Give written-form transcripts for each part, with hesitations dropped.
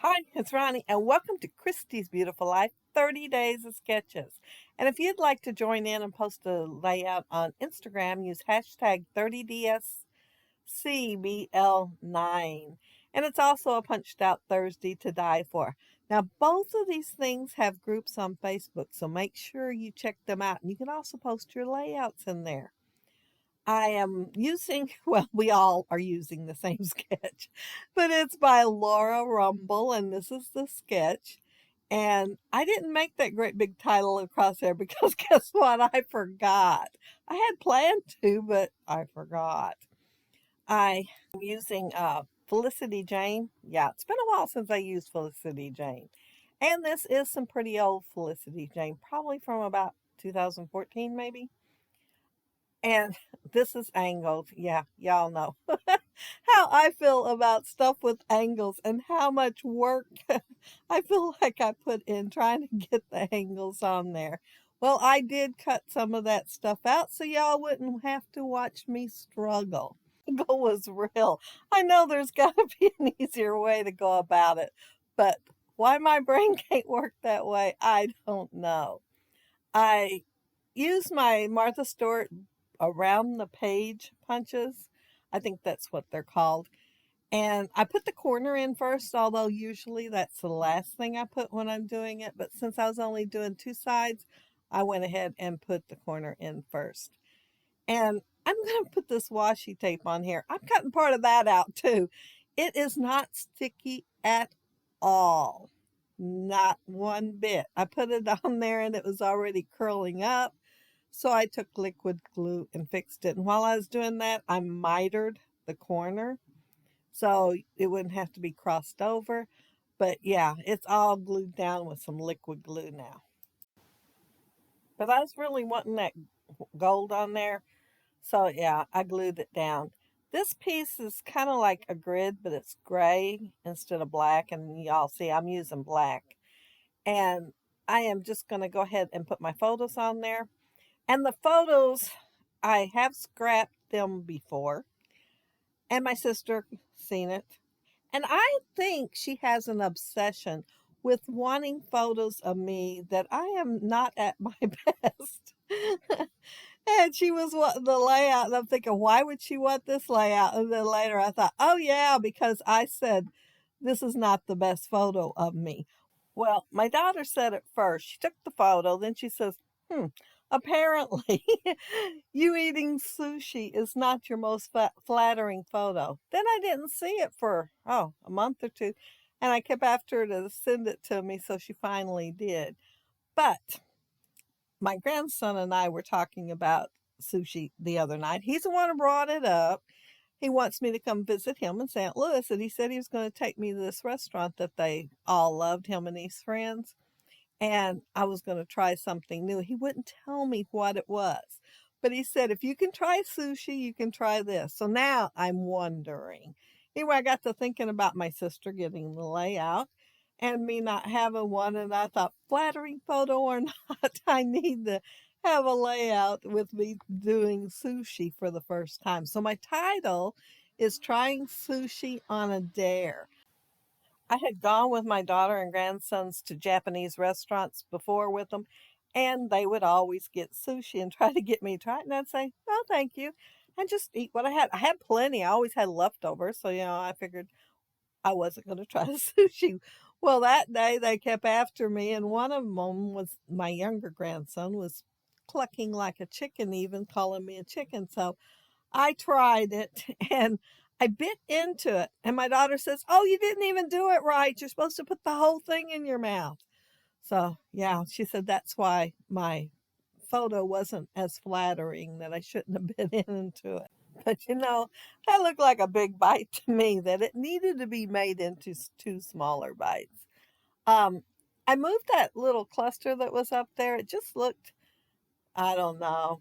Hi, it's Ronnie, and welcome to Christy's Beautiful Life 30 Days of Sketches. And if you'd like to join in and post a layout on Instagram, use hashtag 30DSCBL9. And it's also a Punched Out Thursday to die for. Now, both of these things have groups on Facebook, so make sure you check them out. And you can also post your layouts in there. I am using, well, we all are using the same sketch, but it's by Laura Rumble, and this is the sketch. And I didn't make that great big title across there because guess what? I forgot. I had planned to, but I forgot. I am using Felicity Jane. Yeah, it's been a while since I used Felicity Jane. And this is some pretty old Felicity Jane, probably from about 2014, maybe. And this is angled. Yeah, y'all know how I feel about stuff with angles and how much work I feel like I put in trying to get the angles on there. Well, I did cut some of that stuff out so y'all wouldn't have to watch me struggle. The goal was real. I know there's got to be an easier way to go about it, but why my brain can't work that way, I don't know. I use my Martha Stewart around the page punches. I think that's what they're called. And I put the corner in first, although usually that's the last thing I put when I'm doing it. But since I was only doing two sides, I went ahead and put the corner in first. And I'm going to put this washi tape on here. I'm cutting part of that out too. It is not sticky at all. Not one bit. I put it on there and it was already curling up. So I took liquid glue and fixed it. And while I was doing that, I mitered the corner so it wouldn't have to be crossed over. But yeah, it's all glued down with some liquid glue now. But I was really wanting that gold on there. So yeah, I glued it down. This piece is kind of like a grid, but it's gray instead of black. And y'all see I'm using black. And I am just going to go ahead and put my photos on there. And the photos, I have scrapped them before, and my sister seen it. And I think she has an obsession with wanting photos of me that I am not at my best. And she was wanting the layout, and I'm thinking, why would she want this layout? And then later I thought, oh yeah, because I said this is not the best photo of me. Well, my daughter said it first. She took the photo, then she says, apparently you eating sushi is not your most flattering photo. Then I didn't see it for, a month or two, and I kept after her to send it to me, so she finally did. But my grandson and I were talking about sushi the other night. He's the one who brought it up. He wants me to come visit him in St. Louis, and he said he was going to take me to this restaurant that they all loved, him and his friends, and I was going to try something new. He wouldn't tell me what it was, but he said, if you can try sushi, you can try this. So now I'm wondering. Anyway, I got to thinking about my sister getting the layout and me not having one, and I thought, flattering photo or not, I need to have a layout with me doing sushi for the first time. So my title is Trying Sushi on a Dare. I had gone with my daughter and grandsons to Japanese restaurants before with them, and they would always get sushi and try to get me to try it. And I'd say, no, thank you. And just eat what I had. I had plenty. I always had leftovers. So, I figured I wasn't going to try the sushi. Well, that day they kept after me, and one of them was my younger grandson, was clucking like a chicken, even calling me a chicken. So I tried it and I bit into it. And my daughter says, oh, you didn't even do it right. You're supposed to put the whole thing in your mouth. So, yeah, she said that's why my photo wasn't as flattering, that I shouldn't have bit into it. But that looked like a big bite to me, that it needed to be made into two smaller bites. Um, I moved that little cluster that was up there. It just looked, I don't know,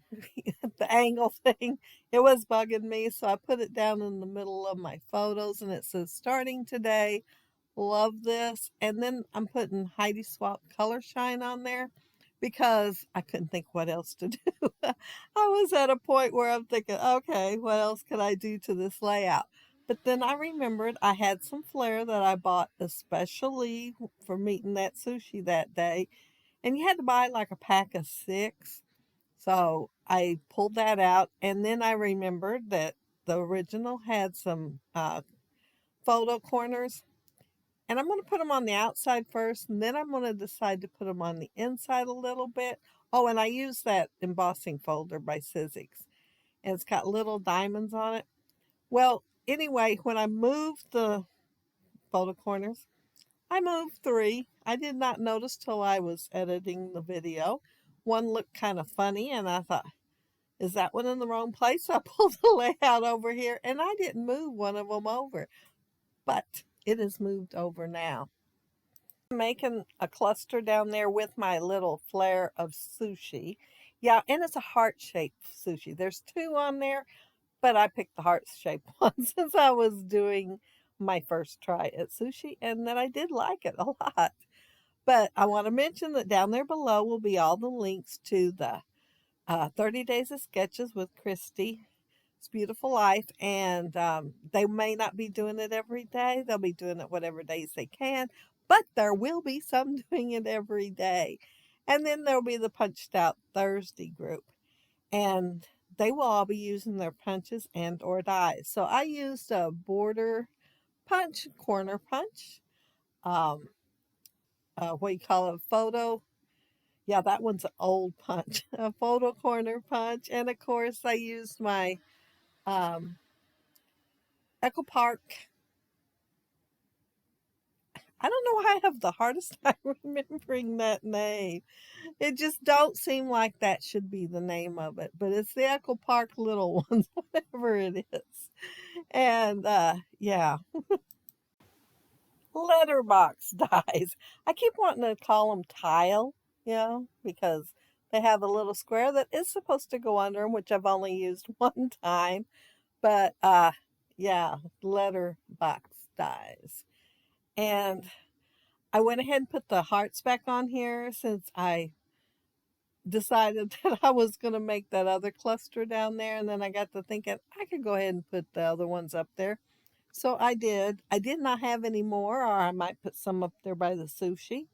the angle thing, it was bugging me. So I put it down in the middle of my photos and it says starting today, love this. And then I'm putting Heidi Swap Color Shine on there because I couldn't think what else to do. I was at a point where I'm thinking, okay, what else could I do to this layout? But then I remembered I had some flair that I bought especially for meeting that sushi that day. And you had to buy like a pack of 6. So I pulled that out. And then I remembered that the original had some photo corners. And I'm going to put them on the outside first. And then I'm going to decide to put them on the inside a little bit. Oh, and I used that embossing folder by Sizzix. And it's got little diamonds on it. Well, anyway, when I moved the photo corners, I moved 3. I did not notice till I was editing the video. One looked kind of funny, and I thought, is that one in the wrong place? I pulled the layout over here, and I didn't move one of them over, but it is moved over now. I'm making a cluster down there with my little flare of sushi. Yeah, and it's a heart-shaped sushi. There's 2 on there, but I picked the heart-shaped one since I was doing my first try at sushi, and that I did like it a lot. But I want to mention that down there below will be all the links to the 30 Days of Sketches with Christy. It's Beautiful Life, and they may not be doing it every day. They'll be doing it whatever days they can, but there will be some doing it every day. And then there'll be the Punched Out Thursday group, and they will all be using their punches and or dies. So I used a border punch, corner punch, um, what you call it, photo. Yeah, that one's an old punch, a photo corner punch. And of course, I used my um, Echo Park. I don't know why I have the hardest time remembering that name. It just don't seem like that should be the name of it, but it's the Echo Park Little Ones, whatever it is. And yeah, letterbox dies. I keep wanting to call them tile, because they have a little square that is supposed to go under them, which I've only used one time. But yeah, letterbox dies. And I went ahead and put the hearts back on here since I decided that I was going to make that other cluster down there. And then I got to thinking I could go ahead and put the other ones up there. So I did. I did not have any more, or I might put some up there by the sushi.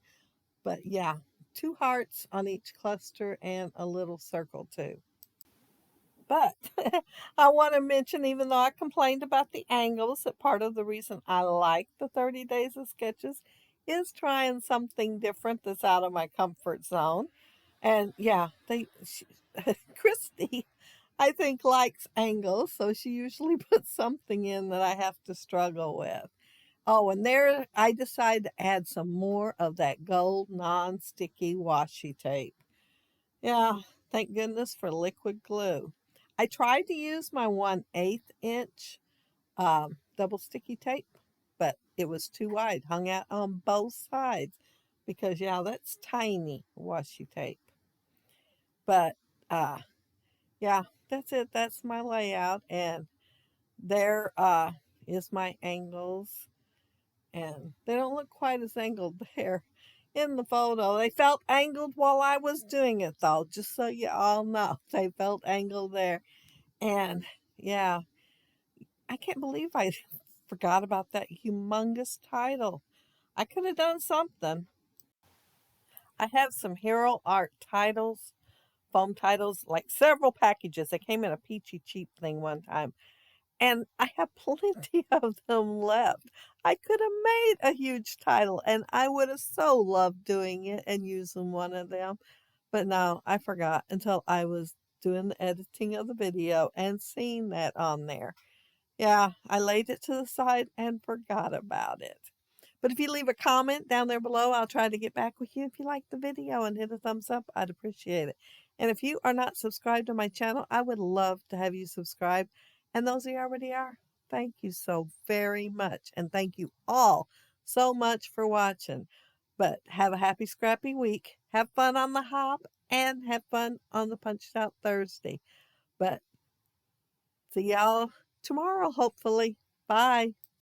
But yeah, 2 hearts on each cluster and a little circle too. But I want to mention, even though I complained about the angles, that part of the reason I like the 30 Days of Sketches is trying something different that's out of my comfort zone. And yeah, Christy, I think, likes angles, so she usually puts something in that I have to struggle with. Oh, and there I decided to add some more of that gold non-sticky washi tape. Yeah, thank goodness for liquid glue. I tried to use my 1/8 inch double sticky tape, but it was too wide, hung out on both sides because, yeah, that's tiny washi tape. But yeah, that's it. That's my layout. And there is my angles. And they don't look quite as angled there in the photo. They felt angled while I was doing it, though, just so you all know. They felt angled there. And yeah, I can't believe I forgot about that humongous title. I could have done something. I have some Hero Art titles, foam titles, like several packages. They came in a peachy cheap thing one time. And I have plenty of them left. I could have made a huge title, and I would have so loved doing it and using one of them. But no, I forgot until I was doing the editing of the video and seeing that on there. Yeah, I laid it to the side and forgot about it. But if you leave a comment down there below, I'll try to get back with you. If you like the video and hit a thumbs up, I'd appreciate it. And if you are not subscribed to my channel, I would love to have you subscribe. And those of you already are, thank you so very much. And thank you all so much for watching. But have a happy, scrappy week. Have fun on the hop and have fun on the Punched Out Thursday. But see y'all tomorrow, hopefully. Bye.